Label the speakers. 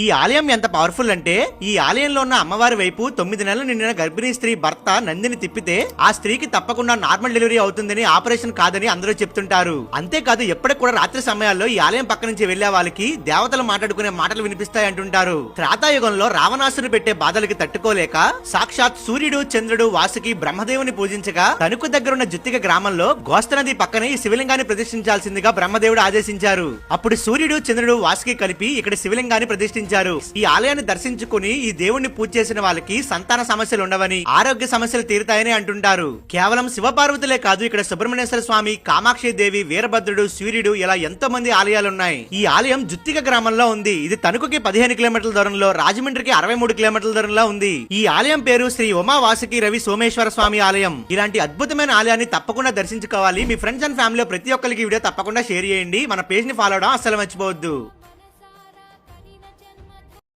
Speaker 1: ఈ ఆలయం ఎంత పవర్ఫుల్ అంటే ఈ ఆలయంలో ఉన్న అమ్మవారి వైపు 9 నెలలు నిండిన గర్భిణీ స్త్రీ భర్త నందిని తిప్పితే ఆ స్త్రీకి తప్పకుండా నార్మల్ డెలివరీ అవుతుందని, ఆపరేషన్ కాదని అందరూ చెప్తుంటారు. అంతేకాదు ఎప్పటికి కూడా రాత్రి సమయాల్లో ఈ ఆలయం పక్క నుంచి వెళ్లే వాళ్ళకి దేవతలు మాట్లాడుకునే మాటలు వినిపిస్తాయి అంటుంటారు. త్రేతాయుగంలో రావణాసురుడు పెట్టే బాధలకి తట్టుకోలేక సాక్షాత్ సూర్యుడు, చంద్రుడు, వాసుకి బ్రహ్మదేవుని పూజించగా తణుకు దగ్గరున్న జుత్తిక గ్రామంలో గోస్త నది పక్కనే ఈ శివలింగాన్ని ప్రతిష్ఠించాల్సిందిగా బ్రహ్మదేవుడు ఆదేశించారు. అప్పుడు సూర్యుడు, చంద్రుడు, వాసుకి కలిపి ఇక్కడ శివలింగాన్ని ప్రతిష్ఠించారు. ఈ ఆలయాన్ని దర్శించుకుని ఈ దేవుణ్ణి పూజ చేసిన వాళ్ళకి సంతాన సమస్యలు ఉండవని, ఆరోగ్య సమస్యలు తీరుతాయని అంటుంటారు. కేవలం శివపార్వతులే కాదు, ఇక్కడ సుబ్రహ్మణ్యేశ్వర స్వామి, కామాక్షి దేవి, వీరభద్రుడు, సూర్యుడు ఇలా ఎంతో మంది ఆలయాలున్నాయి. ఈ ఆలయం జుత్తిక గ్రామంలో ఉంది. ఇది తణుకుకి 15 కిలోమీటర్ల దూరంలో, రాజమండ్రికి 63 కిలోమీటర్ల దూరంలో ఉంది. ఈ ఆలయం పేరు శ్రీ ఉమా వాసుకి రవి సోమేశ్వర స్వామి ఆలయం. ఇలాంటి అద్భుతమైన ఆలయాన్ని తప్పకుండా దర్శించుకోవాలి. మీ ఫ్రెండ్స్ అండ్ ఫ్యామిలీ ప్రతి ఒక్కరికి వీడియో తప్పకుండా షేర్ చేయండి. మన పేజ్ ని ఫాలో అవడం అస్సలు మర్చిపోవద్దు.